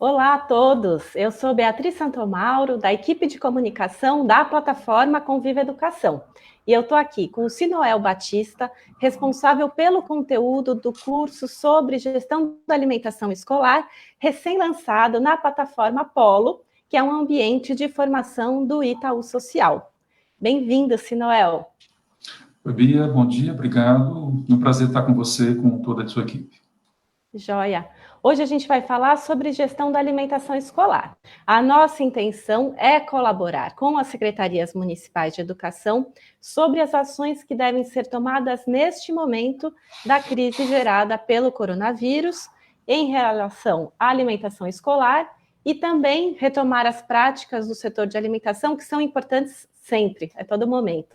Olá a todos, eu sou Beatriz Santomauro, da equipe de comunicação da plataforma Conviva Educação. E eu estou aqui com o Sinoel Batista, responsável pelo conteúdo do curso sobre gestão da alimentação escolar, recém-lançado na plataforma Polo, que é um ambiente de formação do Itaú Social. Bem-vindo, Sinoel. Oi, Bia, bom dia, obrigado. É um prazer estar com você e com toda a sua equipe. Joia! Hoje a gente vai falar sobre gestão da alimentação escolar. A nossa intenção é colaborar com as secretarias municipais de educação sobre as ações que devem ser tomadas neste momento da crise gerada pelo coronavírus em relação à alimentação escolar e também retomar as práticas do setor de alimentação que são importantes sempre, a todo momento.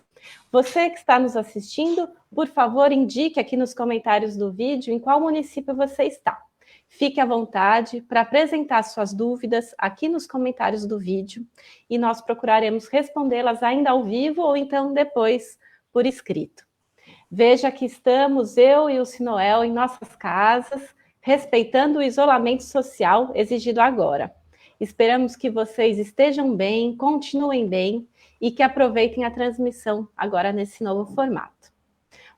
Você que está nos assistindo, por favor, indique aqui nos comentários do vídeo em qual município você está. Fique à vontade para apresentar suas dúvidas aqui nos comentários do vídeo e nós procuraremos respondê-las ainda ao vivo ou então depois por escrito. Veja que estamos, eu e o Sinoel, em nossas casas, respeitando o isolamento social exigido agora. Esperamos que vocês estejam bem, continuem bem e que aproveitem a transmissão agora nesse novo formato.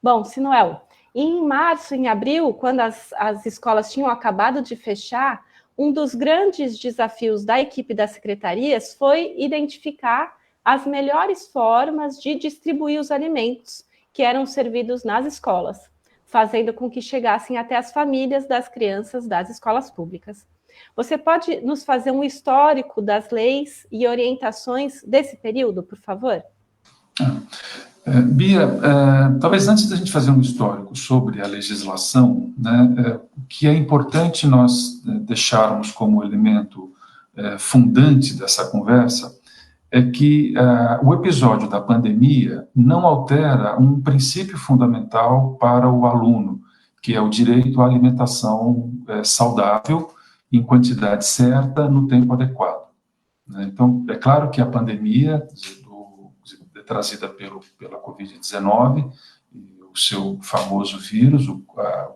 Bom, Sinoel, em março, em abril, quando as escolas tinham acabado de fechar, um dos grandes desafios da equipe das secretarias foi identificar as melhores formas de distribuir os alimentos que eram servidos nas escolas, fazendo com que chegassem até as famílias das crianças das escolas públicas. Você pode nos fazer um histórico das leis e orientações desse período, por favor? Bia, talvez antes da gente fazer um histórico sobre a legislação, né, o que é importante nós deixarmos como elemento fundante dessa conversa é que o episódio da pandemia não altera um princípio fundamental para o aluno, que é o direito à alimentação saudável, em quantidade certa, no tempo adequado. Então, é claro que a pandemia trazida pela Covid-19, o seu famoso vírus, o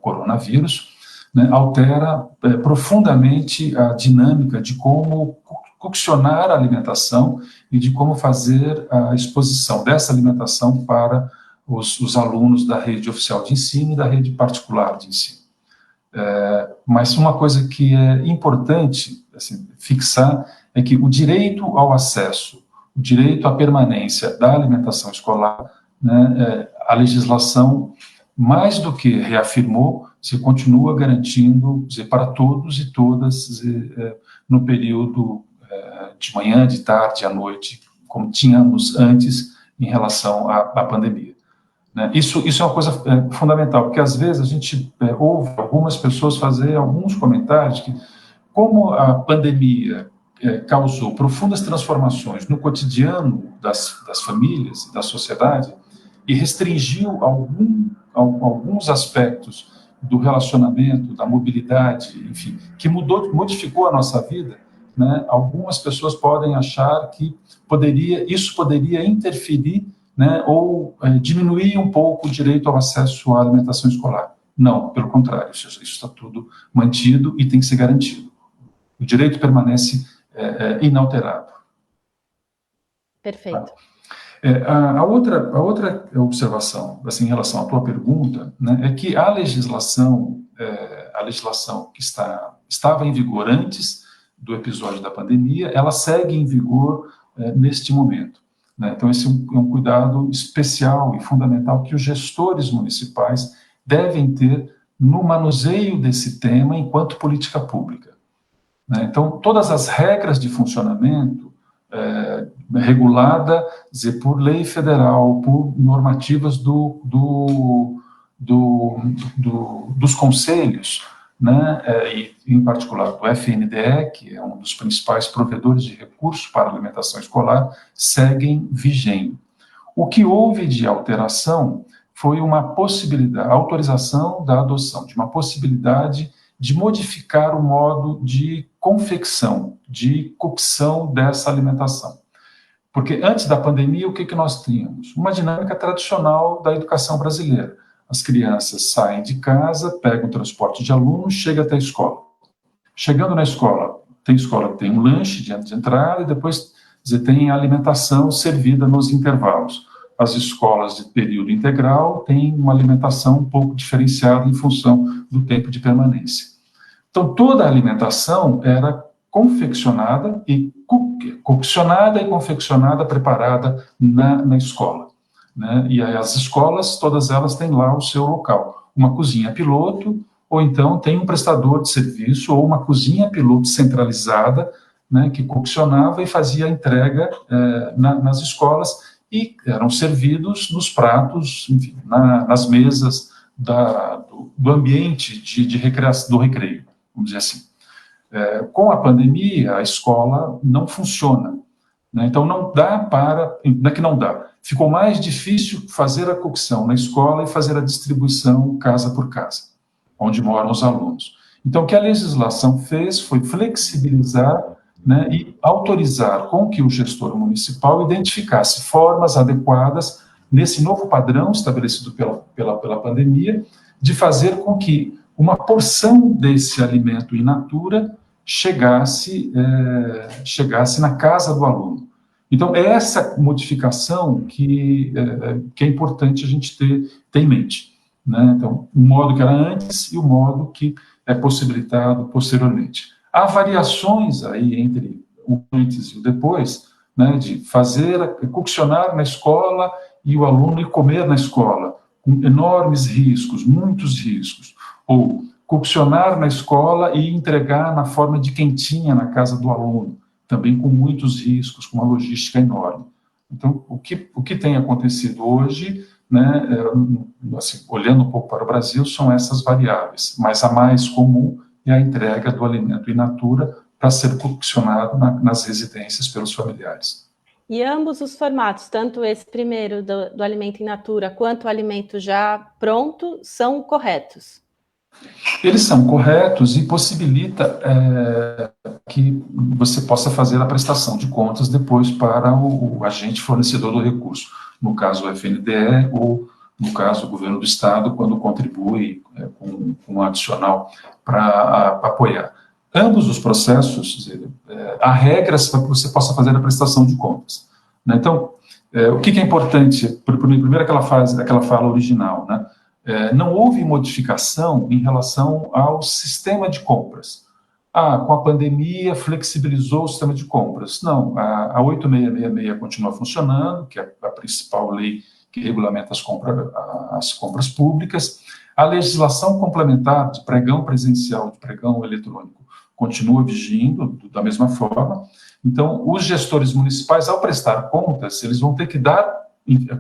coronavírus, né, altera profundamente a dinâmica de como coccionar a alimentação e de como fazer a exposição dessa alimentação para os alunos da rede oficial de ensino e da rede particular de ensino. Mas uma coisa que é importante assim, fixar é que o direito ao acesso, o direito à permanência da alimentação escolar, né, a legislação, mais do que reafirmou, se continua garantindo para todos e todas no período de manhã, de tarde, à noite, como tínhamos antes em relação à pandemia. Isso é uma coisa fundamental, porque às vezes a gente ouve algumas pessoas fazer alguns comentários que, como a pandemia causou profundas transformações no cotidiano das famílias e da sociedade e restringiu alguns aspectos do relacionamento, da mobilidade, enfim, que modificou a nossa vida, né? Algumas pessoas podem achar que isso poderia interferir, né, ou diminuir um pouco o direito ao acesso à alimentação escolar. Não, pelo contrário, isso está tudo mantido e tem que ser garantido. O direito permanece inalterado. Perfeito. A outra observação, assim, em relação à tua pergunta, né, é que a legislação que estava em vigor antes do episódio da pandemia, ela segue em vigor neste momento. Né? Então, esse é um cuidado especial e fundamental que os gestores municipais devem ter no manuseio desse tema enquanto política pública. Né? Então, todas as regras de funcionamento regulada por lei federal, por normativas dos conselhos, né, e em particular do FNDE, que é um dos principais provedores de recursos para a alimentação escolar, seguem vigendo. O que houve de alteração foi uma possibilidade, a autorização da adoção de uma possibilidade de modificar o modo de confecção, de cocção dessa alimentação. Porque antes da pandemia, o que nós tínhamos? Uma dinâmica tradicional da educação brasileira. As crianças saem de casa, pegam o transporte de alunos, chegam até a escola. Chegando na escola, Tem escola que tem um lanche de entrada e depois tem a alimentação servida nos intervalos. As escolas de período integral têm uma alimentação um pouco diferenciada em função do tempo de permanência. Então, toda a alimentação era confeccionada e confeccionada, preparada na escola, né? E aí as escolas, todas elas têm lá o seu local, uma cozinha piloto, ou então tem um prestador de serviço, ou uma cozinha piloto centralizada, né, que confeccionava e fazia a entrega nas escolas, e eram servidos nos pratos, enfim, nas mesas do ambiente de recreação, do recreio, vamos dizer assim. Com a pandemia, a escola não funciona, né? Então não é que não dá, ficou mais difícil fazer a cocção na escola e fazer a distribuição casa por casa, onde moram os alunos. Então o que a legislação fez foi flexibilizar, né, e autorizar com que o gestor municipal identificasse formas adequadas, nesse novo padrão estabelecido pela pandemia, de fazer com que uma porção desse alimento in natura chegasse na casa do aluno. Então, é essa modificação que é importante a gente ter em mente, né? Então, o modo que era antes e o modo que é possibilitado posteriormente. Há variações aí entre o antes e o depois, né, de coccionar na escola e o aluno ir comer na escola, com enormes riscos, muitos riscos, ou coccionar na escola e entregar na forma de quentinha na casa do aluno, também com muitos riscos, com uma logística enorme. Então, o que tem acontecido hoje, né, assim, olhando um pouco para o Brasil, são essas variáveis, mas a mais comum é a entrega do alimento in natura para ser coccionado nas residências pelos familiares. E ambos os formatos, tanto esse primeiro do alimento in natura, quanto o alimento já pronto, são corretos? Eles são corretos e possibilita que você possa fazer a prestação de contas depois para o agente fornecedor do recurso, no caso o FNDE ou, no caso, o governo do estado, quando contribui com um adicional para apoiar. Ambos os processos, há regras para que você possa fazer a prestação de contas, né? Então, o que é importante, primeiro aquela fala original, né? Não houve modificação em relação ao sistema de compras. Com a pandemia flexibilizou o sistema de compras. Não, a 8666 continua funcionando, que é a principal lei que regulamenta as compras públicas. A legislação complementar de pregão presencial, de pregão eletrônico, continua vigindo da mesma forma. Então, os gestores municipais, ao prestar contas, eles vão ter que dar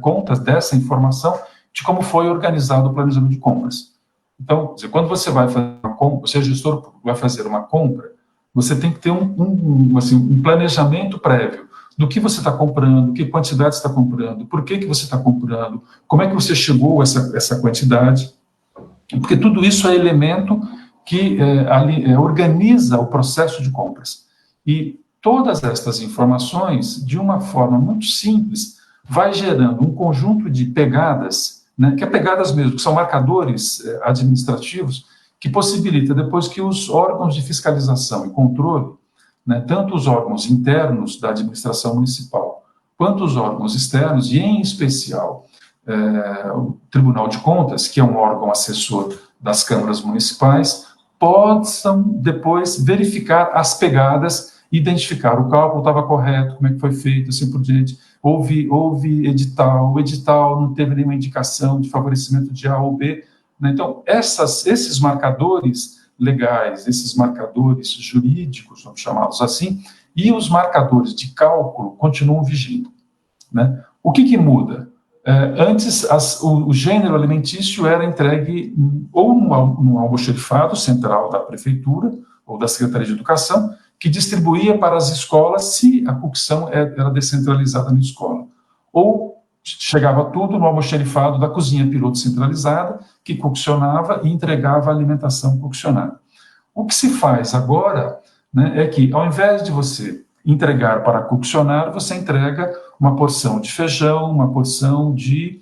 contas dessa informação de como foi organizado o planejamento de compras. Então, quando você vai fazer uma compra, você é gestor, vai fazer uma compra, você tem que ter um planejamento prévio do que você está comprando, que quantidade você está comprando, por que você está comprando, como é que você chegou a essa quantidade, porque tudo isso é elemento que organiza o processo de compras. E todas estas informações, de uma forma muito simples, vai gerando um conjunto de pegadas, né, que é pegadas mesmo, que são marcadores administrativos, que possibilita depois que os órgãos de fiscalização e controle, né, tanto os órgãos internos da administração municipal, quanto os órgãos externos, e em especial o Tribunal de Contas, que é um órgão assessor das câmaras municipais, possam depois verificar as pegadas, identificar o cálculo estava correto, como é que foi feito, assim por diante. Houve edital, o edital não teve nenhuma indicação de favorecimento de A ou B, né? Então, esses marcadores legais, esses marcadores jurídicos, vamos chamá-los assim, e os marcadores de cálculo continuam vigindo, né? O que muda? Antes, o gênero alimentício era entregue ou no almoxerifado central da prefeitura ou da Secretaria de Educação, que distribuía para as escolas se a cocção era descentralizada na escola. Ou chegava tudo no almoxerifado da cozinha piloto centralizada, que coccionava e entregava a alimentação coccionada. O que se faz agora, né, é que, ao invés de você entregar para coccionar, você entrega uma porção de feijão, uma porção de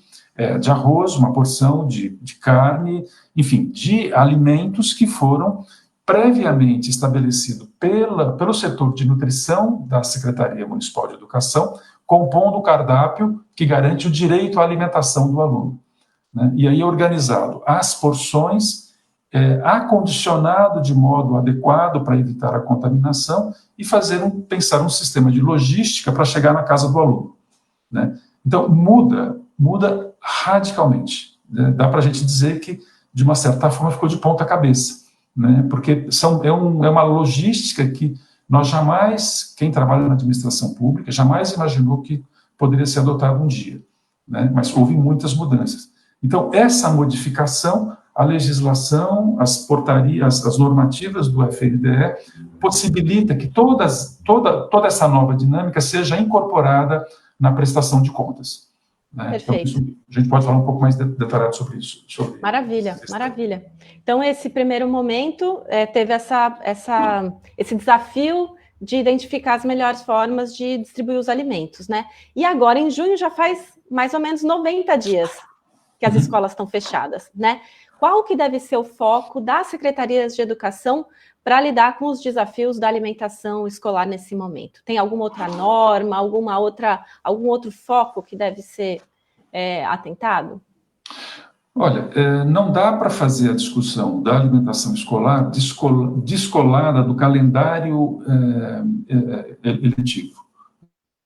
arroz, uma porção de carne, enfim, de alimentos que foram previamente estabelecido pelo setor de nutrição da Secretaria Municipal de Educação, compondo o cardápio que garante o direito à alimentação do aluno, né? E aí organizado as porções, acondicionado de modo adequado para evitar a contaminação e pensar um sistema de logística para chegar na casa do aluno, né? Então, muda radicalmente, né? Dá para a gente dizer que, de uma certa forma, ficou de ponta cabeça, né? Porque é uma logística que nós jamais, quem trabalha na administração pública, jamais imaginou que poderia ser adotado um dia, né? Mas houve muitas mudanças. Então, essa modificação, a legislação, as portarias, as normativas do FNDE, possibilita que toda essa nova dinâmica seja incorporada na prestação de contas, né? Perfeito. Então, a gente pode falar um pouco mais detalhado sobre isso. Maravilha, maravilha. Então, esse primeiro momento teve esse desafio de identificar as melhores formas de distribuir os alimentos, né? E agora, em junho, já faz mais ou menos 90 dias que as escolas estão fechadas, né? Qual que deve ser o foco das secretarias de educação para lidar com os desafios da alimentação escolar nesse momento? Tem alguma outra norma, algum outro foco que deve ser atentado? Olha, não dá para fazer a discussão da alimentação escolar descolada do calendário eletivo,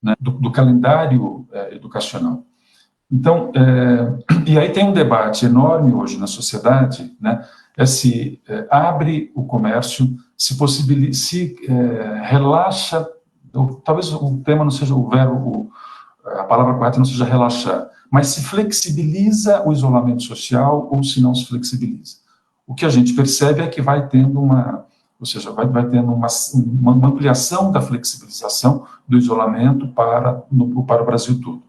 né? do calendário educacional. Então, e aí tem um debate enorme hoje na sociedade, né? Se abre o comércio, se relaxa, talvez o tema não seja o verbo, a palavra correta não seja relaxar, mas se flexibiliza o isolamento social ou se não se flexibiliza. O que a gente percebe é que vai tendo vai tendo uma ampliação da flexibilização do isolamento para o Brasil todo.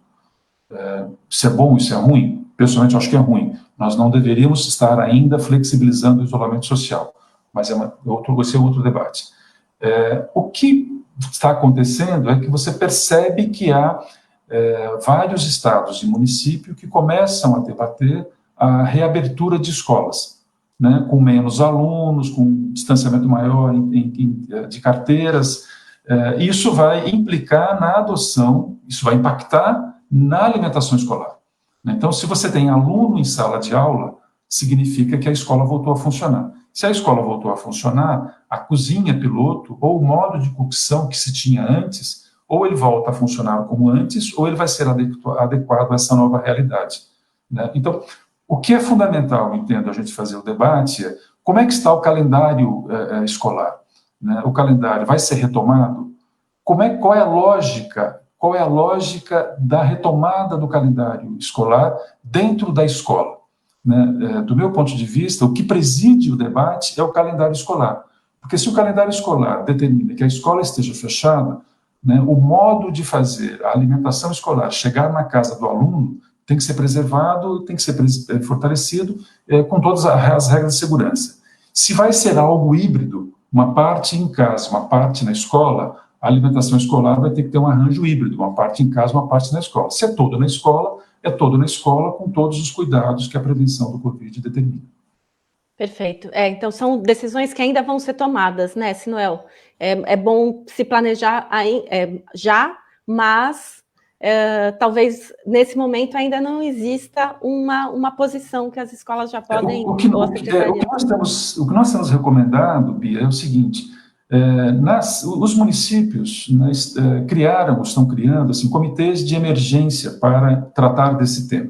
Isso é bom, isso é ruim? Pessoalmente, eu acho que é ruim. Nós não deveríamos estar ainda flexibilizando o isolamento social, mas esse é outro debate. O que está acontecendo é que você percebe que há vários estados e municípios que começam a debater a reabertura de escolas, né, com menos alunos, com distanciamento maior de carteiras. Isso vai implicar na adoção, isso vai impactar na alimentação escolar. Então, se você tem aluno em sala de aula, significa que a escola voltou a funcionar. Se a escola voltou a funcionar, a cozinha piloto ou o modo de cocção que se tinha antes, ou ele volta a funcionar como antes, ou ele vai ser adequado a essa nova realidade, né? Então, o que é fundamental, entendo, a gente fazer o debate é como é que está o calendário escolar, né? O calendário vai ser retomado? Qual é a lógica da retomada do calendário escolar dentro da escola, né? Do meu ponto de vista, o que preside o debate é o calendário escolar, porque se o calendário escolar determina que a escola esteja fechada, né, o modo de fazer a alimentação escolar chegar na casa do aluno tem que ser preservado, tem que ser fortalecido com todas as regras de segurança. Se vai ser algo híbrido, uma parte em casa, uma parte na escola, a alimentação escolar vai ter que ter um arranjo híbrido, uma parte em casa, uma parte na escola. Se é todo na escola, é todo na escola, com todos os cuidados que a prevenção do Covid determina. Perfeito. Então, são decisões que ainda vão ser tomadas, né, Sinuel? É bom se planejar já, mas talvez nesse momento ainda não exista uma posição que as escolas já podem... O que nós temos recomendado, Bia, é o seguinte: os municípios estão criando assim, comitês de emergência para tratar desse tema,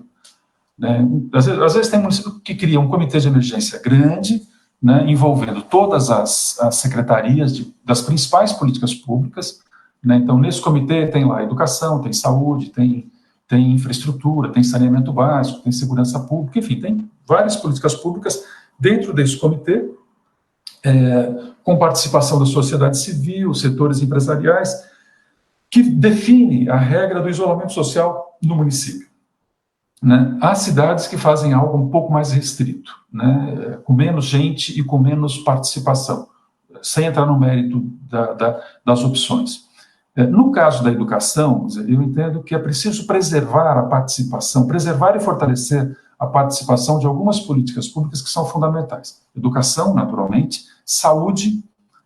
né? Às vezes tem município que cria um comitê de emergência grande, né, envolvendo todas as secretarias das principais políticas públicas, né? Então, nesse comitê tem lá educação, tem saúde, tem infraestrutura, tem saneamento básico, tem segurança pública, enfim, tem várias políticas públicas dentro desse comitê, com participação da sociedade civil, setores empresariais, que define a regra do isolamento social no município, né? Há cidades que fazem algo um pouco mais restrito, né, com menos gente e com menos participação, sem entrar no mérito das opções. No caso da educação, eu entendo que é preciso preservar a participação, preservar e fortalecer a participação de algumas políticas públicas que são fundamentais. Educação, naturalmente, saúde,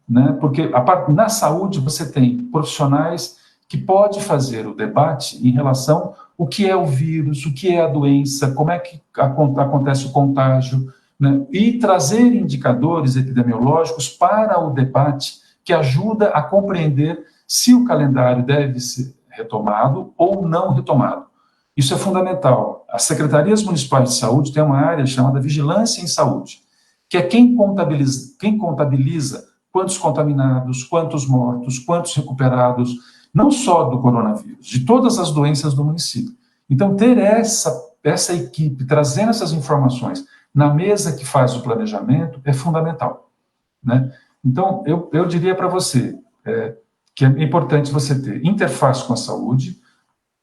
né, porque na saúde você tem profissionais que podem fazer o debate em relação ao que é o vírus, o que é a doença, como é que acontece o contágio, né, e trazer indicadores epidemiológicos para o debate que ajuda a compreender se o calendário deve ser retomado ou não retomado. Isso é fundamental. As secretarias municipais de saúde têm uma área chamada vigilância em saúde, que é quem contabiliza quantos contaminados, quantos mortos, quantos recuperados, não só do coronavírus, de todas as doenças do município. Então, ter essa equipe trazendo essas informações na mesa que faz o planejamento é fundamental, né? Então, eu diria para você que é importante você ter interface com a saúde,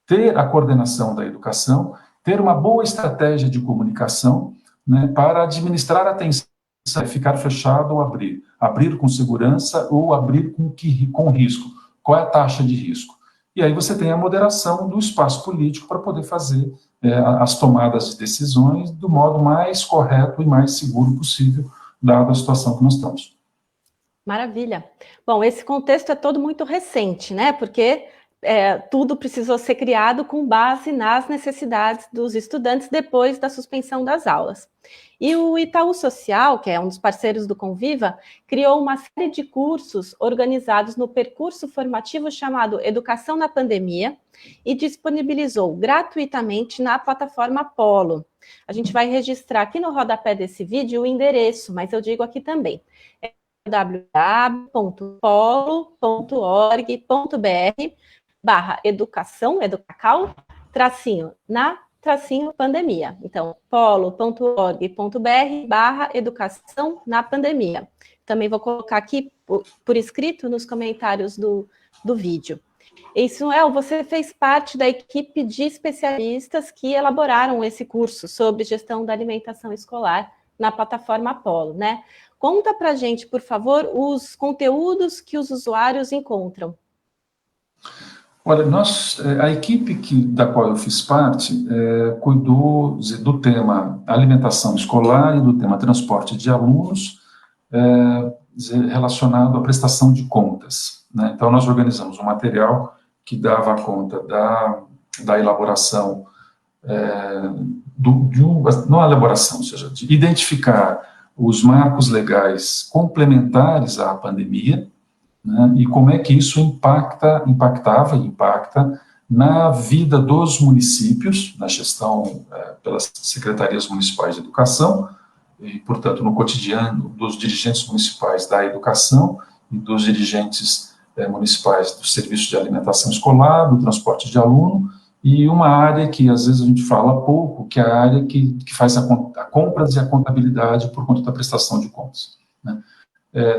ter a coordenação da educação, ter uma boa estratégia de comunicação, né, para administrar a tensão, ficar fechado ou abrir, abrir com segurança ou abrir com risco. Qual é a taxa de risco? E aí você tem a moderação do espaço político para poder fazer as tomadas de decisões do modo mais correto e mais seguro possível, dada a situação que nós estamos. Maravilha. Bom, esse contexto é todo muito recente, né? Porque tudo precisou ser criado com base nas necessidades dos estudantes depois da suspensão das aulas. E o Itaú Social, que é um dos parceiros do Conviva, criou uma série de cursos organizados no percurso formativo chamado Educação na Pandemia e disponibilizou gratuitamente na plataforma Polo. A gente vai registrar aqui no rodapé desse vídeo o endereço, mas eu digo aqui também. www.polo.org.br/educação, tracinho-pandemia. Então, polo.org.br/educação na pandemia. Também vou colocar aqui por escrito nos comentários do vídeo. Ismael, você fez parte da equipe de especialistas que elaboraram esse curso sobre gestão da alimentação escolar na plataforma Polo, né? Conta para a gente, por favor, os conteúdos que os usuários encontram. Olha, a equipe da qual eu fiz parte cuidou do tema alimentação escolar e do tema transporte de alunos relacionado à prestação de contas, né? Então, nós organizamos um material que dava conta da elaboração, não a elaboração, ou seja, de identificar os marcos legais complementares à pandemia, né, e como é que isso impactava e impacta na vida dos municípios, na gestão pelas secretarias municipais de educação, e, portanto, no cotidiano dos dirigentes municipais da educação e dos dirigentes municipais do serviço de alimentação escolar, do transporte de aluno, e uma área que às vezes a gente fala pouco, que é a área que faz a compras e a contabilidade por conta da prestação de contas, né?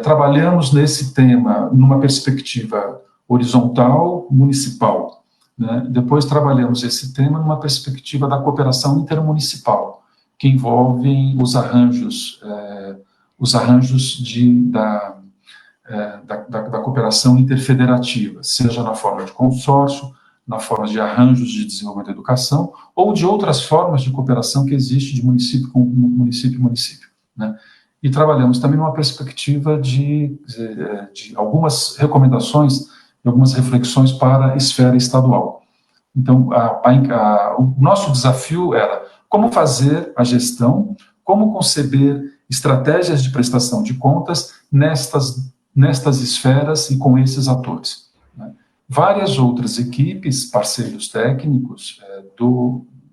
Trabalhamos nesse tema numa perspectiva horizontal, municipal, né? Depois trabalhamos esse tema numa perspectiva da cooperação intermunicipal, que envolvem os arranjos da cooperação interfederativa, seja na forma de consórcio, na forma de arranjos de desenvolvimento da educação, ou de outras formas de cooperação que existe de município com município, né? E trabalhamos também numa perspectiva de algumas recomendações, algumas reflexões para a esfera estadual. Então, o nosso desafio era como fazer a gestão, como conceber estratégias de prestação de contas nestas esferas e com esses atores, né? Várias outras equipes, parceiros técnicos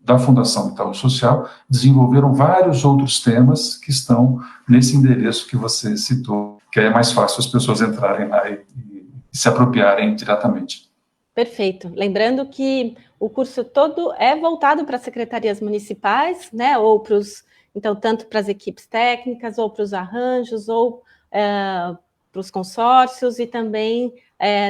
da Fundação Itaú Social, desenvolveram vários outros temas que estão nesse endereço que você citou, que é mais fácil as pessoas entrarem lá e se apropriarem diretamente. Perfeito. Lembrando que o curso todo é voltado para as secretarias municipais, né, ou então, tanto para as equipes técnicas, ou para os arranjos, ou para os consórcios, e também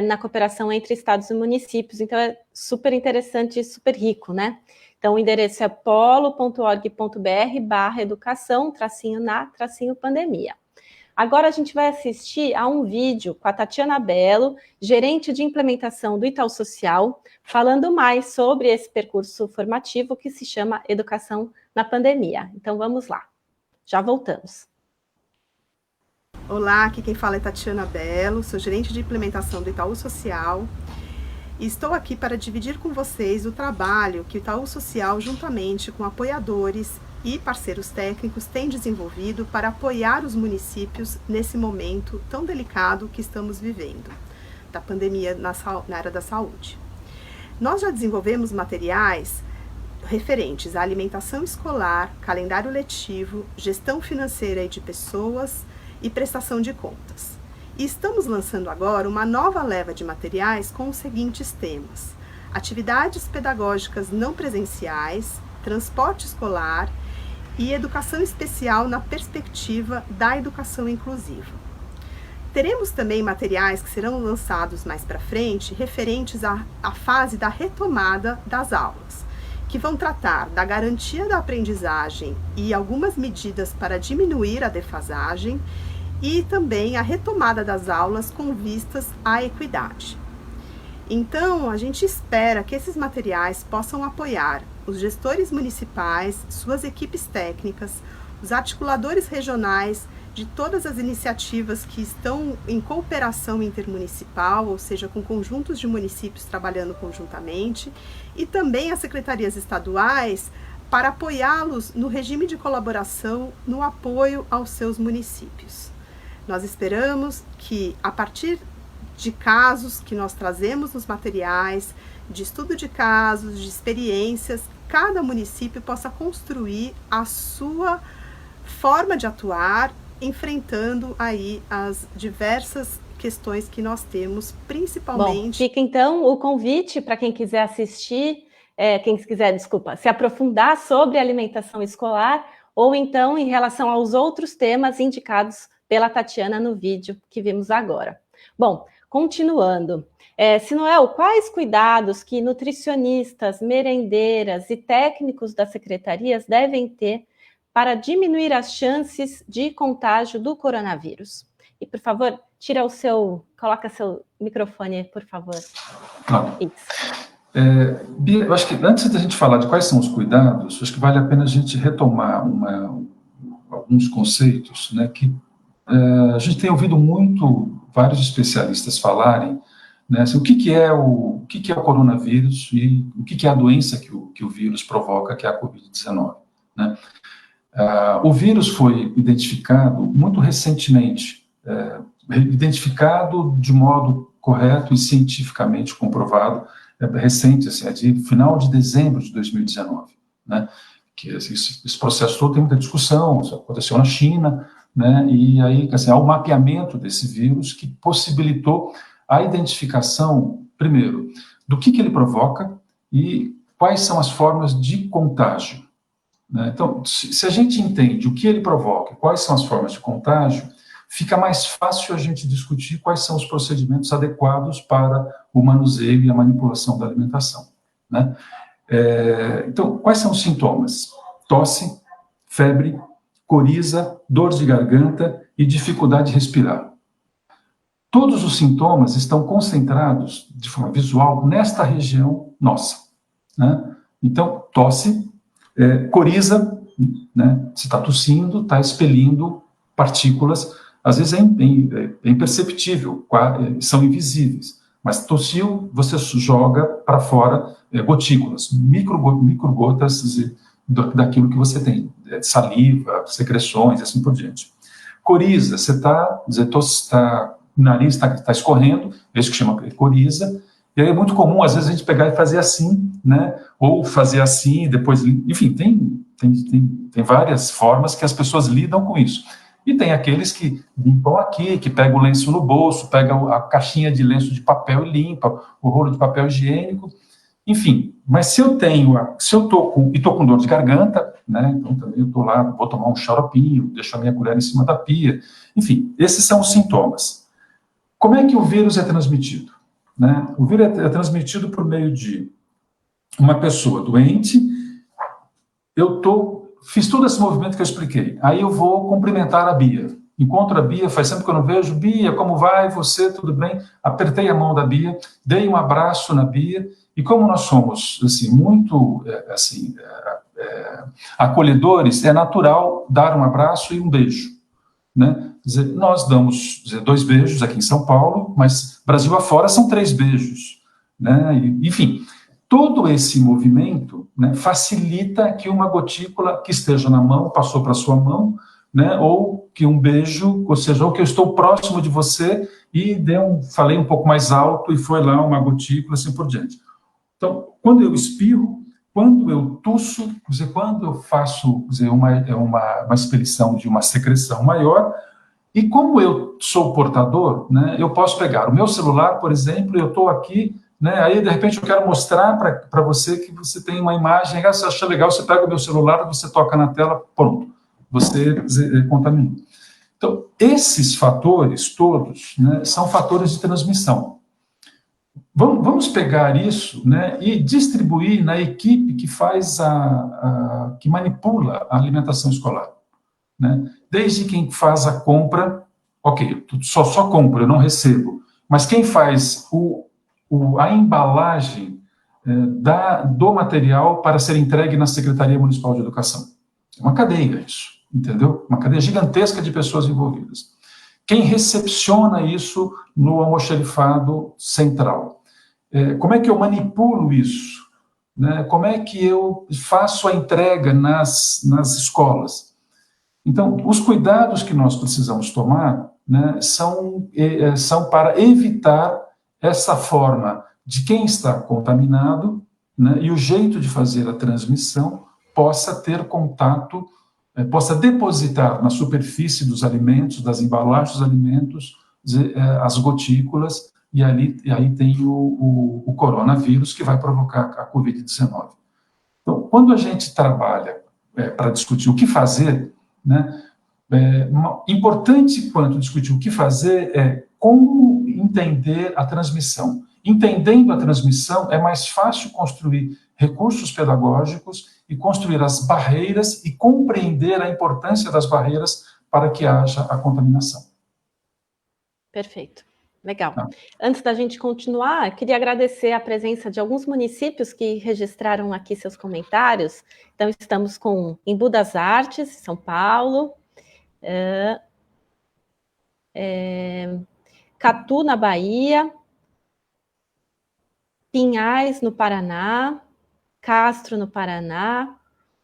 na cooperação entre estados e municípios. Então, é super interessante e super rico, né? Então, o endereço é polo.org.br/educação-na-pandemia. Agora a gente vai assistir a um vídeo com a Tatiana Bello, gerente de implementação do Itaú Social, falando mais sobre esse percurso formativo que se chama Educação na pandemia. Então vamos lá, já voltamos. Olá, aqui quem fala é Tatiana Belo, sou gerente de implementação do Itaú Social e estou aqui para dividir com vocês o trabalho que o Itaú Social, juntamente com apoiadores e parceiros técnicos, tem desenvolvido para apoiar os municípios nesse momento tão delicado que estamos vivendo, da pandemia na área da saúde. Nós já desenvolvemos materiais referentes à alimentação escolar, calendário letivo, gestão financeira e de pessoas e prestação de contas. E estamos lançando agora uma nova leva de materiais com os seguintes temas: atividades pedagógicas não presenciais, transporte escolar e educação especial na perspectiva da educação inclusiva. Teremos também materiais que serão lançados mais para frente, referentes à fase da retomada das aulas, que vão tratar da garantia da aprendizagem e algumas medidas para diminuir a defasagem e também a retomada das aulas com vistas à equidade. Então, a gente espera que esses materiais possam apoiar os gestores municipais, suas equipes técnicas, os articuladores regionais de todas as iniciativas que estão em cooperação intermunicipal, ou seja, com conjuntos de municípios trabalhando conjuntamente, e também as secretarias estaduais para apoiá-los no regime de colaboração no apoio aos seus municípios. Nós esperamos que, a partir de casos que nós trazemos nos materiais, de estudo de casos, de experiências, cada município possa construir a sua forma de atuar, enfrentando aí as diversas questões que nós temos, principalmente... Bom, fica então o convite para quem quiser assistir, se aprofundar sobre alimentação escolar, ou então em relação aos outros temas indicados pela Tatiana no vídeo que vimos agora. Bom, continuando. Sinoel, quais cuidados que nutricionistas, merendeiras e técnicos das secretarias devem ter para diminuir as chances de contágio do coronavírus? E, por favor, coloca seu microfone, por favor. Isso. Bia, eu acho que antes da gente falar de quais são os cuidados, acho que vale a pena a gente retomar alguns conceitos, né, que a gente tem ouvido vários especialistas falarem, né, assim, o que é o coronavírus e o que é a doença que o vírus provoca, que é a Covid-19. Né? O vírus foi identificado muito recentemente, identificado de modo correto e cientificamente comprovado, recente, assim, é de final de dezembro de 2019. Né? Que esse processo todo tem muita discussão, isso aconteceu na China, né? E aí, assim, há o mapeamento desse vírus que possibilitou a identificação, primeiro, do que ele provoca e quais são as formas de contágio. Né? Então, se a gente entende o que ele provoca, quais são as formas de contágio, fica mais fácil a gente discutir quais são os procedimentos adequados para o manuseio e a manipulação da alimentação. Né? Então, quais são os sintomas? Tosse, febre, coriza, dor de garganta e dificuldade de respirar. Todos os sintomas estão concentrados de forma visual nesta região nossa. Né? Então, tosse, coriza, né? Você está tossindo, está expelindo partículas, às vezes é imperceptível, são invisíveis, mas tossiu, você joga para fora gotículas, microgotas daquilo que você tem, saliva, secreções, e assim por diante. Coriza, o nariz está escorrendo, é isso que chama coriza, e aí é muito comum, às vezes, a gente pegar e fazer assim, né, ou fazer assim, e depois, enfim, tem várias formas que as pessoas lidam com isso. E tem aqueles que limpam aqui, que pegam o lenço no bolso, pegam a caixinha de lenço de papel e limpa, o rolo de papel higiênico, enfim. Mas se eu estou com dor de garganta, né, então também eu estou lá, vou tomar um xaropinho, deixo a minha colher em cima da pia, enfim, esses são os sintomas. Como é que o vírus é transmitido? Né? O vírus é transmitido por meio de uma pessoa doente, fiz todo esse movimento que eu expliquei, aí eu vou cumprimentar a Bia, encontro a Bia, faz tempo que eu não vejo, Bia, como vai, você, tudo bem? Apertei a mão da Bia, dei um abraço na Bia, e como nós somos, assim, muito, acolhedores, é natural dar um abraço e um beijo, né? Quer dizer, nós damos 2 beijos aqui em São Paulo, mas Brasil afora são 3 beijos, né? Enfim, todo esse movimento, né, facilita que uma gotícula que esteja na mão, passou para a sua mão, né, ou que um beijo, ou seja, ou que eu estou próximo de você e falei um pouco mais alto e foi lá uma gotícula, assim por diante. Então, quando eu espirro, quando eu tusso, quer dizer, quando eu faço, quer dizer, uma expelição de uma secreção maior, e como eu sou portador, né, eu posso pegar o meu celular, por exemplo, eu estou aqui, né, aí de repente eu quero mostrar para você que você tem uma imagem, você acha legal, você pega o meu celular, você toca na tela, pronto, você contaminou. Então, esses fatores todos, né, são fatores de transmissão. Vamos pegar isso, né, e distribuir na equipe que faz que manipula a alimentação escolar, né? Desde quem faz a compra, ok, só compro, eu não recebo, mas quem faz a embalagem do material para ser entregue na Secretaria Municipal de Educação. É uma cadeia isso, entendeu? Uma cadeia gigantesca de pessoas envolvidas. Quem recepciona isso no almoxarifado central? Como é que eu manipulo isso? Né? Como é que eu faço a entrega nas escolas? Então, os cuidados que nós precisamos tomar, né, são para evitar essa forma de quem está contaminado, né, e o jeito de fazer a transmissão possa ter contato, possa depositar na superfície dos alimentos, das embalagens dos alimentos, as gotículas, e aí tem o coronavírus que vai provocar a Covid-19. Então, quando a gente trabalha para discutir o que fazer, né, importante quanto discutir o que fazer é como entender a transmissão. Entendendo a transmissão, é mais fácil construir recursos pedagógicos e construir as barreiras e compreender a importância das barreiras para que haja a contaminação. Perfeito. Legal. Antes da gente continuar, queria agradecer a presença de alguns municípios que registraram aqui seus comentários. Então, estamos com Embu das Artes, São Paulo, Catu, na Bahia, Pinhais, no Paraná, Castro, no Paraná,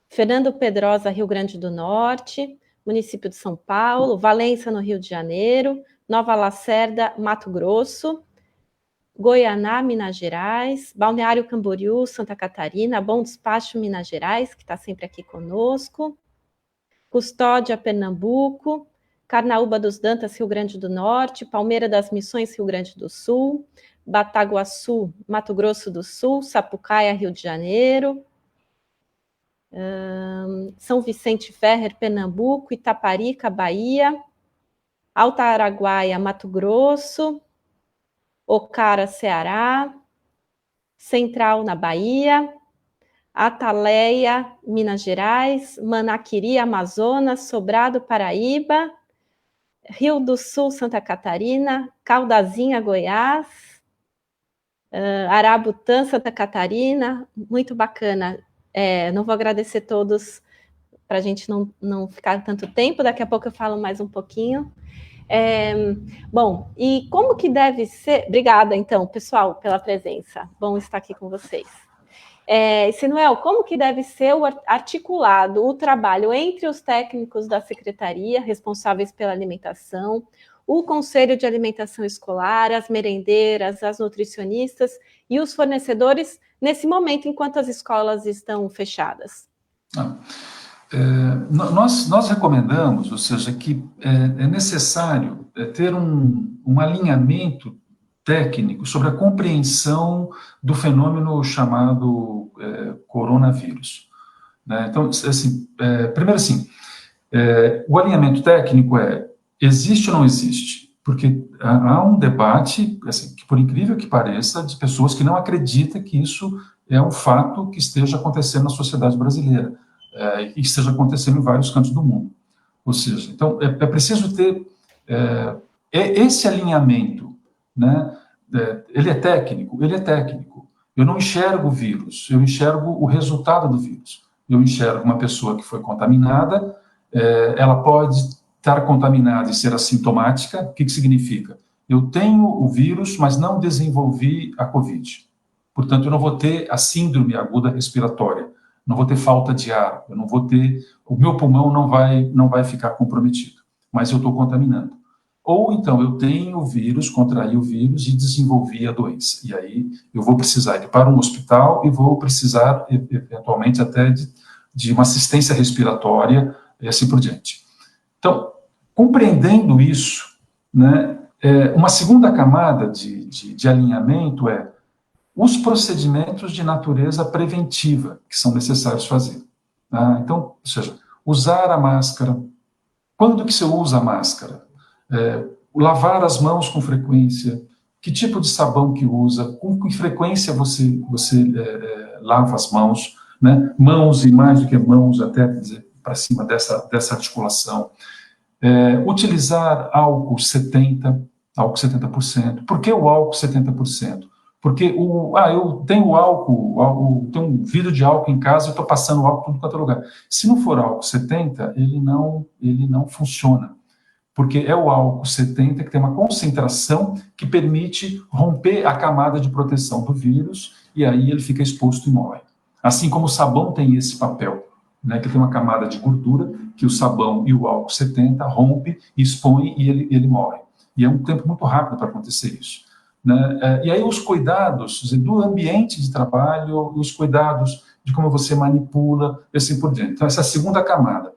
Fernando Pedrosa, Rio Grande do Norte, município de São Paulo, Valença, no Rio de Janeiro, Nova Lacerda, Mato Grosso, Goianá, Minas Gerais, Balneário Camboriú, Santa Catarina, Bom Despacho, Minas Gerais, que está sempre aqui conosco, Custódia, Pernambuco, Carnaúba dos Dantas, Rio Grande do Norte, Palmeira das Missões, Rio Grande do Sul, Bataguaçu, Mato Grosso do Sul, Sapucaia, Rio de Janeiro, São Vicente Ferrer, Pernambuco, Itaparica, Bahia, Alta Araguaia, Mato Grosso, Ocara, Ceará, Central, na Bahia, Ataleia, Minas Gerais, Manaquiri, Amazonas, Sobrado, Paraíba, Rio do Sul, Santa Catarina, Caldazinha, Goiás, Arabutã, Santa Catarina, muito bacana. Não vou agradecer todos para a gente não ficar tanto tempo, daqui a pouco eu falo mais um pouquinho. Bom, e como que deve ser... Obrigada, então, pessoal, pela presença. Bom estar aqui com vocês. Sinuel, como que deve ser articulado o trabalho entre os técnicos da secretaria responsáveis pela alimentação, o Conselho de Alimentação Escolar, as merendeiras, as nutricionistas e os fornecedores nesse momento, enquanto as escolas estão fechadas? Nós recomendamos, ou seja, que é necessário ter um alinhamento técnico sobre a compreensão do fenômeno chamado coronavírus. Né? Então, assim, primeiro assim, o alinhamento técnico existe ou não existe? Porque há um debate, assim, que por incrível que pareça, de pessoas que não acreditam que isso é um fato que esteja acontecendo na sociedade brasileira. E esteja acontecendo em vários cantos do mundo. Ou seja, então, é preciso ter esse alinhamento, né? Ele é técnico? Ele é técnico. Eu não enxergo o vírus, eu enxergo o resultado do vírus. eu enxergo uma pessoa que foi contaminada, ela pode estar contaminada e ser assintomática. O que significa? Eu tenho o vírus, mas não desenvolvi a Covid. Portanto, eu não vou ter a síndrome aguda respiratória, não vou ter falta de ar, eu não vou ter, o meu pulmão não vai ficar comprometido, mas eu estou contaminando. Ou então eu tenho o vírus, contraí o vírus e desenvolvi a doença. E aí eu vou precisar ir para um hospital e vou precisar, eventualmente, até de uma assistência respiratória e assim por diante. Então, compreendendo isso, né, uma segunda camada de alinhamento é os procedimentos de natureza preventiva que são necessários fazer. Tá? Então, ou seja, usar a máscara. Quando que você usa a máscara? Lavar as mãos com frequência, que tipo de sabão que usa, com que frequência você lava as mãos, né? Mãos e mais do que mãos, até para cima dessa articulação. Utilizar álcool 70%. Por que o álcool 70%? Porque eu tenho álcool, tenho um vidro de álcool em casa, eu estou passando álcool em tudo quanto é lugar. Se não for álcool 70, ele não funciona. Porque é o álcool 70 que tem uma concentração que permite romper a camada de proteção do vírus e aí ele fica exposto e morre. Assim como o sabão tem esse papel, né, que tem uma camada de gordura que o sabão e o álcool 70 rompe, expõe e ele morre. E é um tempo muito rápido para acontecer isso. Né? E aí os cuidados do ambiente de trabalho, os cuidados de como você manipula, e assim por diante. Então, essa é a segunda camada.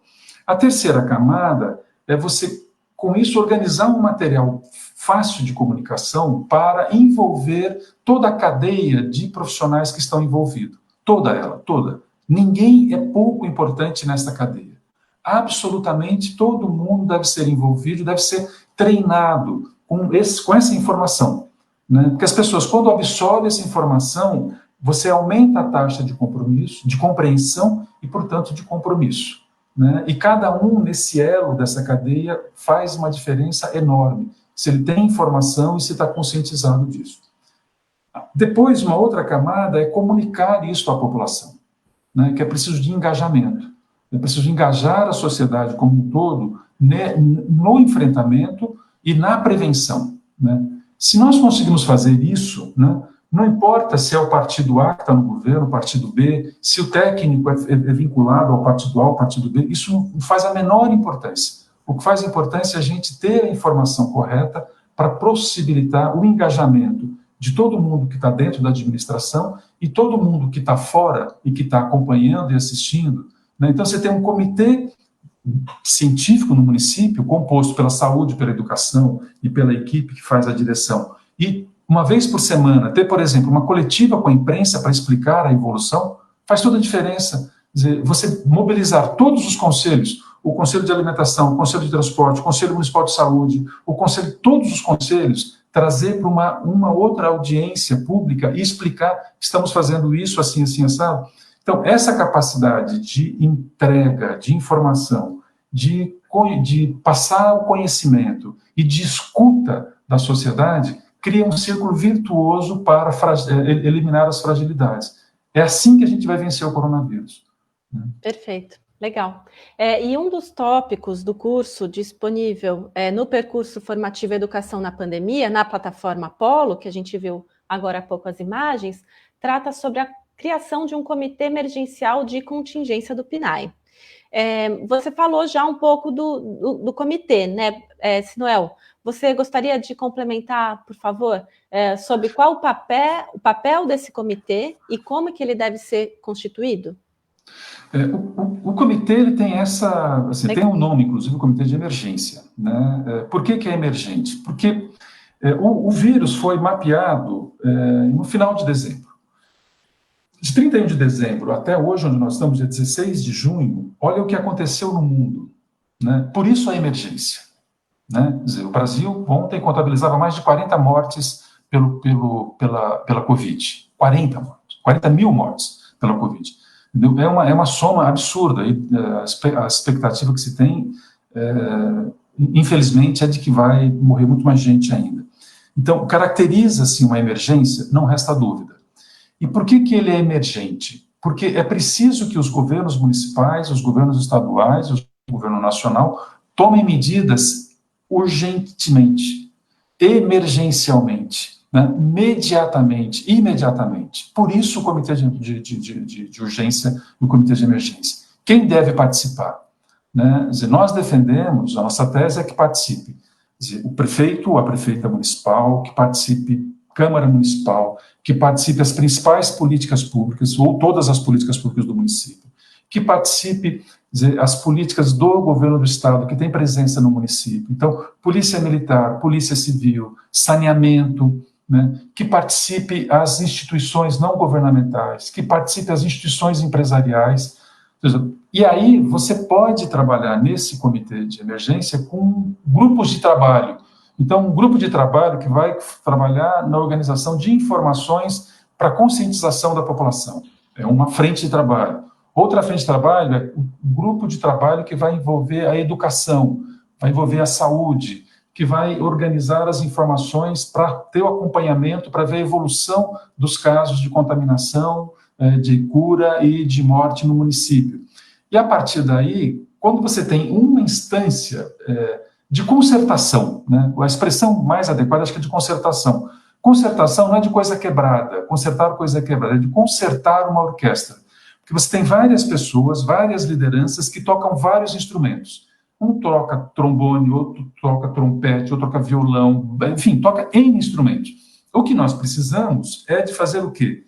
A terceira camada é você, com isso, organizar um material fácil de comunicação para envolver toda a cadeia de profissionais que estão envolvidos. Toda ela, toda. Ninguém é pouco importante nessa cadeia. Absolutamente todo mundo deve ser envolvido, deve ser treinado com essa informação. Né? Porque as pessoas, quando absorvem essa informação, você aumenta a taxa de compromisso, de compreensão e, portanto, de compromisso. Né? E cada um nesse elo dessa cadeia faz uma diferença enorme, se ele tem informação e se está conscientizado disso. Depois, uma outra camada é comunicar isso à população, né? Que é preciso de engajamento. É preciso engajar a sociedade como um todo, né, no enfrentamento e na prevenção. Né? Se nós conseguimos fazer isso, né, não importa se é o partido A que está no governo, o partido B, se o técnico é vinculado ao partido A, ao partido B, isso não faz a menor importância. O que faz a importância é a gente ter a informação correta para possibilitar o engajamento de todo mundo que está dentro da administração e todo mundo que está fora e que está acompanhando e assistindo. Né? Então, você tem um comitê científico no município, composto pela saúde, pela educação e pela equipe que faz a direção. E, uma vez por semana, ter, por exemplo, uma coletiva com a imprensa para explicar a evolução, faz toda a diferença. Quer dizer, você mobilizar todos os conselhos, o Conselho de Alimentação, o Conselho de Transporte, o Conselho Municipal de Saúde, todos os conselhos, trazer para uma outra audiência pública e explicar que estamos fazendo isso assim, assim, assado. Então, essa capacidade de entrega, de informação, de passar o conhecimento e de escuta da sociedade, cria um círculo virtuoso para eliminar as fragilidades. É assim que a gente vai vencer o coronavírus. Perfeito, legal. E um dos tópicos do curso disponível no percurso formativo Educação na Pandemia, na plataforma Polo, que a gente viu agora há pouco as imagens, trata sobre a criação de um comitê emergencial de contingência do PNAE. Você falou já um pouco do comitê, né, Sinuel? Você gostaria de complementar, por favor, sobre qual o papel desse comitê e como que ele deve ser constituído? O comitê ele tem tem um nome, inclusive, o comitê de emergência. Né? Por que é emergente? Porque o vírus foi mapeado no final de dezembro. De 31 de dezembro até hoje, onde nós estamos, dia 16 de junho, olha o que aconteceu no mundo. Né? Por isso a emergência. Né? Quer dizer, o Brasil ontem contabilizava mais de 40 mortes pela Covid. 40 mil mortes pela Covid. É uma soma absurda. A expectativa que se tem, infelizmente, é de que vai morrer muito mais gente ainda. Então, caracteriza-se uma emergência, não resta dúvida. E por que ele é emergente? porque é preciso que os governos municipais, os governos estaduais, o governo nacional tomem medidas urgentemente, emergencialmente, né, imediatamente. Por isso o Comitê de Urgência e o Comitê de Emergência. Quem deve participar? Né? Dizer, nós defendemos, a nossa tese é que participe dizer, o prefeito, a prefeita municipal, que participe Câmara Municipal, que participe as principais políticas públicas, ou todas as políticas públicas do município, que participe dizer, as políticas do governo do estado, que tem presença no município. Então, polícia militar, polícia civil, saneamento, né, que participe as instituições não governamentais, que participe as instituições empresariais. E aí você pode trabalhar nesse comitê de emergência com grupos de trabalho. Então, um grupo de trabalho que vai trabalhar na organização de informações para conscientização da população. É uma frente de trabalho. Outra frente de trabalho é um grupo de trabalho que vai envolver a educação, vai envolver a saúde, que vai organizar as informações para ter o acompanhamento, para ver a evolução dos casos de contaminação, de cura e de morte no município. E a partir daí, quando você tem uma instância de concertação, né? A expressão mais adequada acho que é de concertação. Concertação não é de coisa quebrada, consertar coisa quebrada, é de concertar uma orquestra. Porque você tem várias pessoas, várias lideranças que tocam vários instrumentos. Um toca trombone, outro toca trompete, outro toca violão, enfim, toca N instrumentos. O que nós precisamos é de fazer o quê?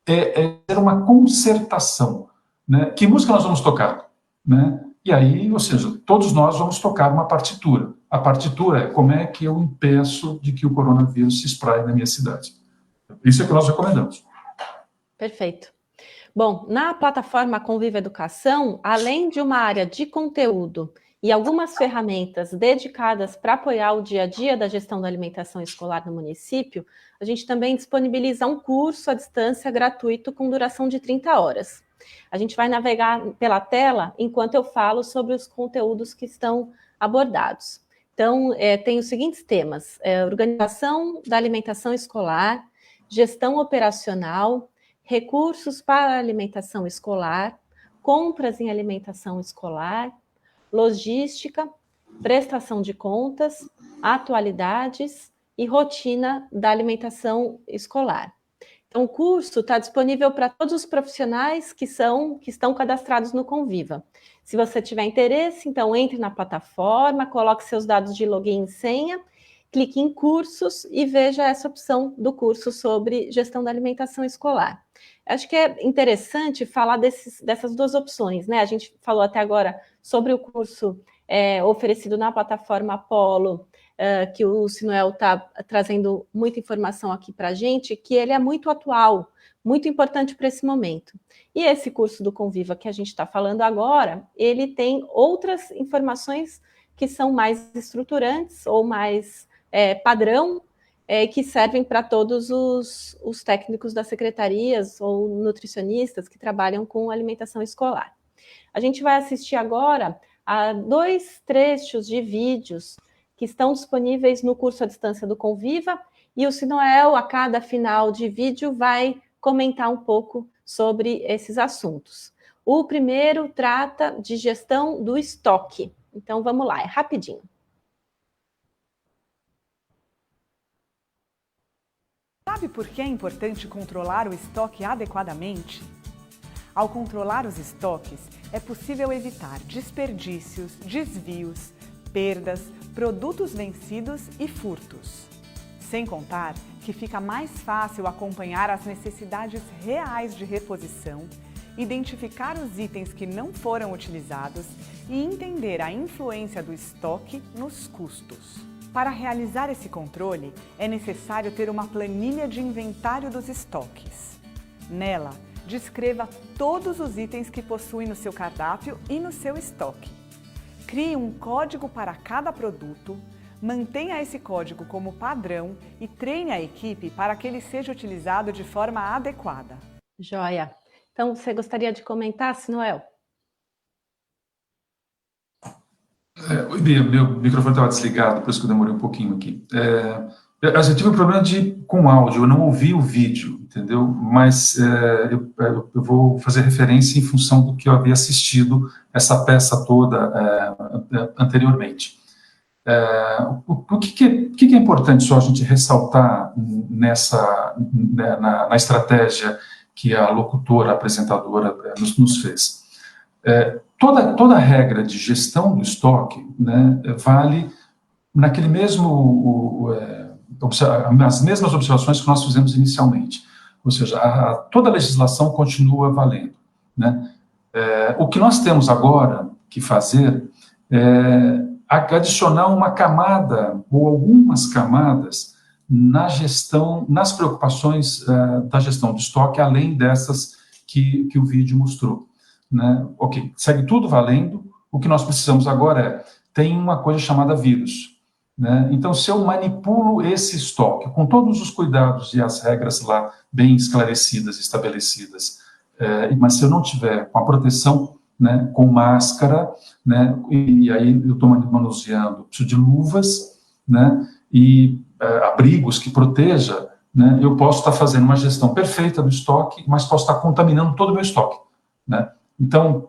É ter uma concertação. Né? Que música nós vamos tocar? Né? E aí, ou seja, todos nós vamos tocar uma partitura. A partitura é como é que eu impeço de que o coronavírus se espraie na minha cidade. Isso é o que nós recomendamos. Perfeito. Bom, na plataforma Conviva Educação, além de uma área de conteúdo e algumas ferramentas dedicadas para apoiar o dia a dia da gestão da alimentação escolar no município, a gente também disponibiliza um curso à distância gratuito com duração de 30 horas. A gente vai navegar pela tela enquanto eu falo sobre os conteúdos que estão abordados. Então, tem os seguintes temas: organização da alimentação escolar, gestão operacional, recursos para a alimentação escolar, compras em alimentação escolar, logística, prestação de contas, atualidades e rotina da alimentação escolar. Então, o curso está disponível para todos os profissionais que estão cadastrados no Conviva. Se você tiver interesse, então entre na plataforma, coloque seus dados de login e senha, clique em cursos e veja essa opção do curso sobre gestão da alimentação escolar. Acho que é interessante falar dessas duas opções, né? A gente falou até agora sobre o curso oferecido na plataforma Apollo, que o Sinuel está trazendo muita informação aqui para a gente, que ele é muito atual, muito importante para esse momento. E esse curso do Conviva que a gente está falando agora, ele tem outras informações que são mais estruturantes ou mais padrão, que servem para todos os técnicos das secretarias ou nutricionistas que trabalham com alimentação escolar. A gente vai assistir agora a 2 trechos de vídeos que estão disponíveis no curso à distância do Conviva, e o Sinuel, a cada final de vídeo, vai comentar um pouco sobre esses assuntos. O primeiro trata de gestão do estoque. Então, vamos lá, é rapidinho. Sabe por que é importante controlar o estoque adequadamente? Ao controlar os estoques, é possível evitar desperdícios, desvios, perdas, produtos vencidos e furtos. Sem contar que fica mais fácil acompanhar as necessidades reais de reposição, identificar os itens que não foram utilizados e entender a influência do estoque nos custos. Para realizar esse controle, é necessário ter uma planilha de inventário dos estoques. Nela, descreva todos os itens que possui no seu cardápio e no seu estoque. Crie um código para cada produto, mantenha esse código como padrão e treine a equipe para que ele seja utilizado de forma adequada. Joia. Então, você gostaria de comentar, Sinuel? Meu microfone estava desligado, por isso que eu demorei um pouquinho aqui. Eu tive um problema com áudio, eu não ouvi o vídeo. entendeu? Mas eu vou fazer referência em função do que eu havia assistido essa peça toda anteriormente. O que é importante só a gente ressaltar na estratégia que a locutora, a apresentadora nos fez? Toda regra de gestão do estoque, né, vale naquele mesmo... as mesmas observações que nós fizemos inicialmente. Ou seja, toda a legislação continua valendo, né? O que nós temos agora que fazer é adicionar uma camada, ou algumas camadas, na gestão, nas preocupações da gestão do estoque, além dessas que o vídeo mostrou, né? Ok, segue tudo valendo, o que nós precisamos agora tem uma coisa chamada vírus, né? Então, se eu manipulo esse estoque, com todos os cuidados e as regras lá bem esclarecidas, estabelecidas, mas se eu não tiver com a proteção, né, com máscara, né, e aí eu estou manuseando, preciso de luvas, né, e abrigos que proteja, né, eu posso estar fazendo uma gestão perfeita do estoque, mas posso estar contaminando todo o meu estoque, né? Então,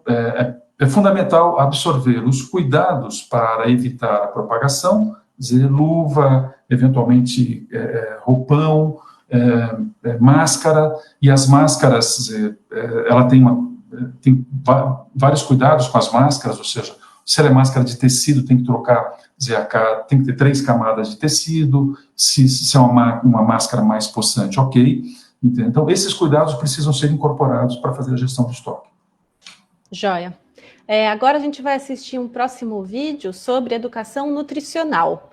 é fundamental absorver os cuidados para evitar a propagação, dizer, luva, eventualmente roupão, máscara, e as máscaras, ela tem vários cuidados com as máscaras, ou seja, se ela é máscara de tecido, tem que trocar, tem que ter 3 camadas de tecido, se é uma máscara mais possante, ok. Então, esses cuidados precisam ser incorporados para fazer a gestão do estoque. Joia. Agora a gente vai assistir um próximo vídeo sobre educação nutricional.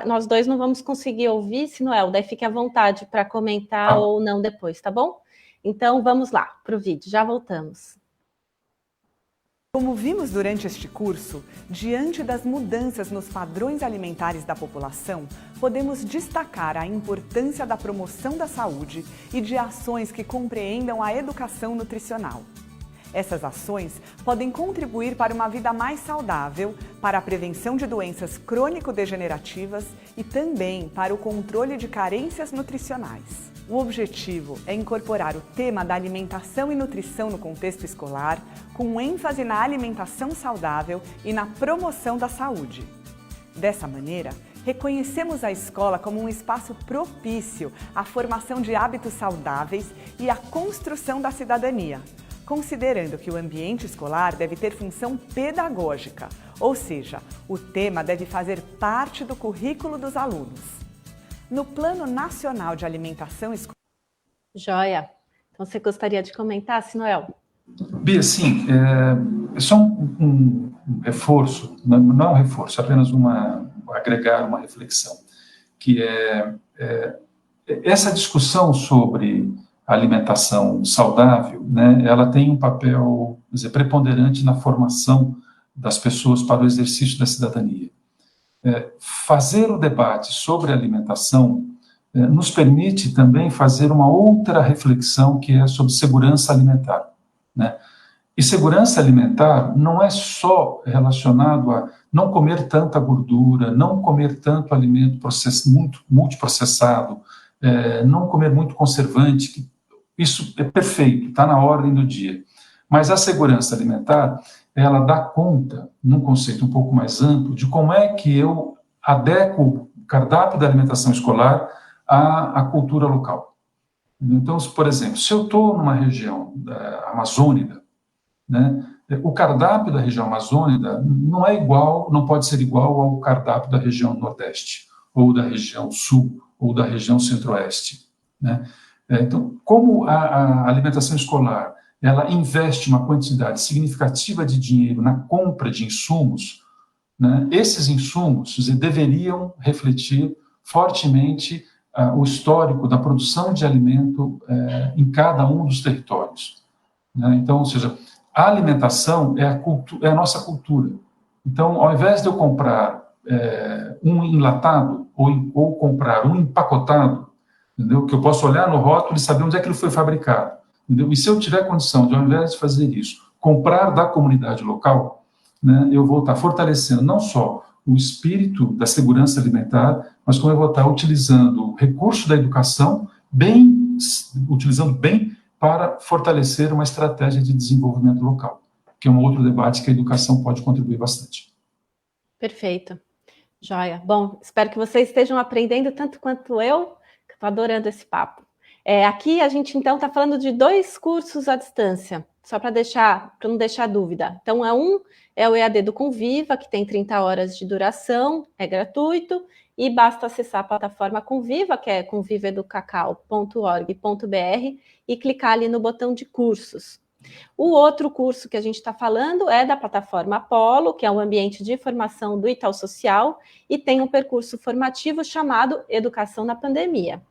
Nós dois não vamos conseguir ouvir, Sinuel, daí fique à vontade para comentar ou não depois, tá bom? Então, vamos lá para o vídeo, já voltamos. Como vimos durante este curso, diante das mudanças nos padrões alimentares da população, podemos destacar a importância da promoção da saúde e de ações que compreendam a educação nutricional. Essas ações podem contribuir para uma vida mais saudável, para a prevenção de doenças crônico-degenerativas e também para o controle de carências nutricionais. O objetivo é incorporar o tema da alimentação e nutrição no contexto escolar, com ênfase na alimentação saudável e na promoção da saúde. Dessa maneira, reconhecemos a escola como um espaço propício à formação de hábitos saudáveis e à construção da cidadania, considerando que o ambiente escolar deve ter função pedagógica, ou seja, o tema deve fazer parte do currículo dos alunos. No Plano Nacional de Alimentação Escolar... Joia. Então, você gostaria de comentar, Sinuel? Bia, sim, é só um reforço, não é um reforço, apenas agregar uma reflexão, que essa discussão sobre alimentação saudável, né, ela tem um papel, quer dizer, preponderante na formação das pessoas para o exercício da cidadania. Fazer o debate sobre alimentação nos permite também fazer uma outra reflexão, que é sobre segurança alimentar, né? E segurança alimentar não é só relacionado a não comer tanta gordura, não comer tanto alimento muito multiprocessado, não comer muito conservante, que isso é perfeito, está na ordem do dia. Mas a segurança alimentar, ela dá conta, num conceito um pouco mais amplo, de como é que eu adequo o cardápio da alimentação escolar à cultura local. Então, por exemplo, se eu estou numa região amazônica, né, o cardápio da região amazônica não pode ser igual ao cardápio da região nordeste, ou da região sul, ou da região centro-oeste, né? Então, como a alimentação escolar ela investe uma quantidade significativa de dinheiro na compra de insumos, né, esses insumos deveriam refletir fortemente o histórico da produção de alimento em cada um dos territórios, né? Então, ou seja, a alimentação é a nossa cultura. Então, ao invés de eu comprar um enlatado ou comprar um empacotado, entendeu? Que eu posso olhar no rótulo e saber onde é que ele foi fabricado. Entendeu? E se eu tiver condição de, ao invés de fazer isso, comprar da comunidade local, né, eu vou estar fortalecendo não só o espírito da segurança alimentar, mas como eu vou estar utilizando o recurso da educação utilizando bem para fortalecer uma estratégia de desenvolvimento local, que é um outro debate que a educação pode contribuir bastante. Perfeito. Joia. Bom, espero que vocês estejam aprendendo tanto quanto eu, que estou adorando esse papo. Aqui a gente, então, está falando de 2 cursos à distância, só para não deixar dúvida. Então, um é o EAD do Conviva, que tem 30 horas de duração, é gratuito, e basta acessar a plataforma Conviva, que é convivaeducacau.org.br, e clicar ali no botão de cursos. O outro curso que a gente está falando é da plataforma Apolo, que é um ambiente de formação do Itaú Social, e tem um percurso formativo chamado Educação na Pandemia.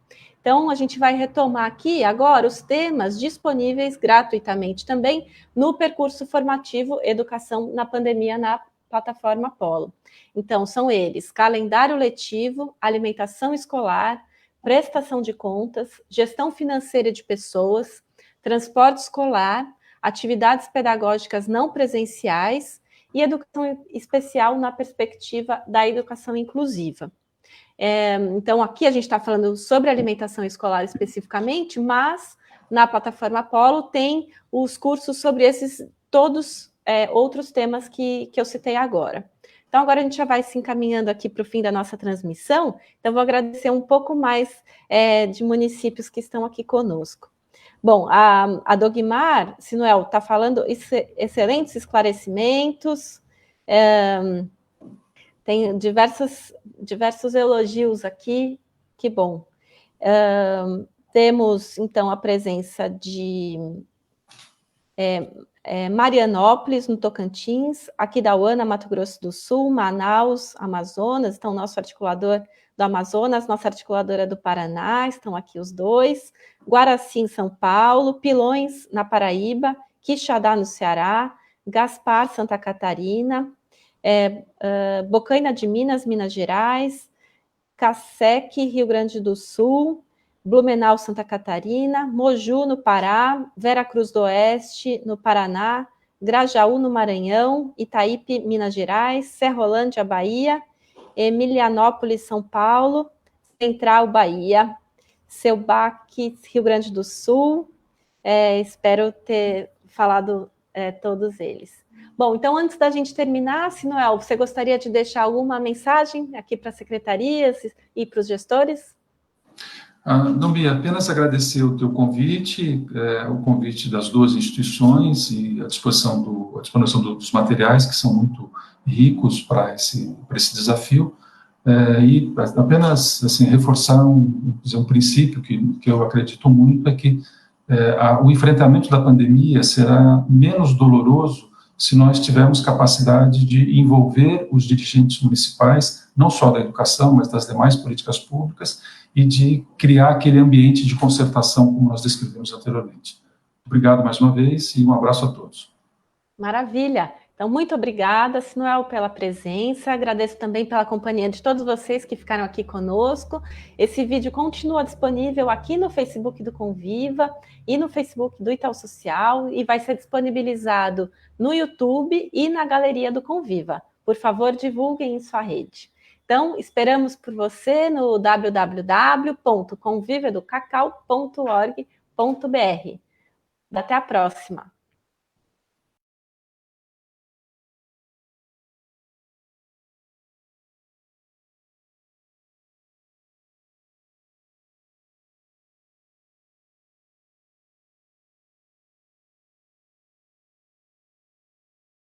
Então, a gente vai retomar aqui agora os temas disponíveis gratuitamente também no percurso formativo Educação na Pandemia na plataforma Apolo. Então, são eles: calendário letivo, alimentação escolar, prestação de contas, gestão financeira de pessoas, transporte escolar, atividades pedagógicas não presenciais e educação especial na perspectiva da educação inclusiva. Então, aqui a gente está falando sobre alimentação escolar especificamente, mas na plataforma Apolo tem os cursos sobre esses todos outros temas que eu citei agora. Então, agora a gente já vai se encaminhando aqui para o fim da nossa transmissão, então vou agradecer um pouco mais de municípios que estão aqui conosco. Bom, a Dogmar Sinuel está falando excelentes esclarecimentos, tem diversos elogios aqui, que bom. Temos, então, a presença de Marianópolis, no Tocantins, Aquidauana, Mato Grosso do Sul, Manaus, Amazonas, então, nosso articulador do Amazonas, nossa articuladora do Paraná, estão aqui os 2, Guaraci, em São Paulo, Pilões, na Paraíba, Quixadá, no Ceará, Gaspar, Santa Catarina, Bocaina de Minas, Minas Gerais, Caceque, Rio Grande do Sul, Blumenau, Santa Catarina, Moju, no Pará, Veracruz do Oeste, no Paraná, Grajaú, no Maranhão, Itaípe, Minas Gerais, Serrolândia, Bahia, Emilianópolis, São Paulo, Central, Bahia, Selbac, Rio Grande do Sul. Espero ter falado todos eles. Bom, então, antes da gente terminar, Sinuel, você gostaria de deixar alguma mensagem aqui para as secretarias e para os gestores? Não, Bia, apenas agradecer o teu convite, o convite das 2 instituições e a disposição dos materiais, que são muito ricos para esse desafio, e apenas assim, reforçar um princípio que eu acredito muito, é que o enfrentamento da pandemia será menos doloroso se nós tivermos capacidade de envolver os dirigentes municipais, não só da educação, mas das demais políticas públicas, e de criar aquele ambiente de concertação, como nós descrevemos anteriormente. Obrigado mais uma vez e um abraço a todos. Maravilha! Então, muito obrigada, Sinuel, pela presença. Agradeço também pela companhia de todos vocês que ficaram aqui conosco. Esse vídeo continua disponível aqui no Facebook do Conviva e no Facebook do Itaú Social e vai ser disponibilizado no YouTube e na galeria do Conviva. Por favor, divulguem em sua rede. Então, esperamos por você no www.convivaeducacau.org.br. Até a próxima!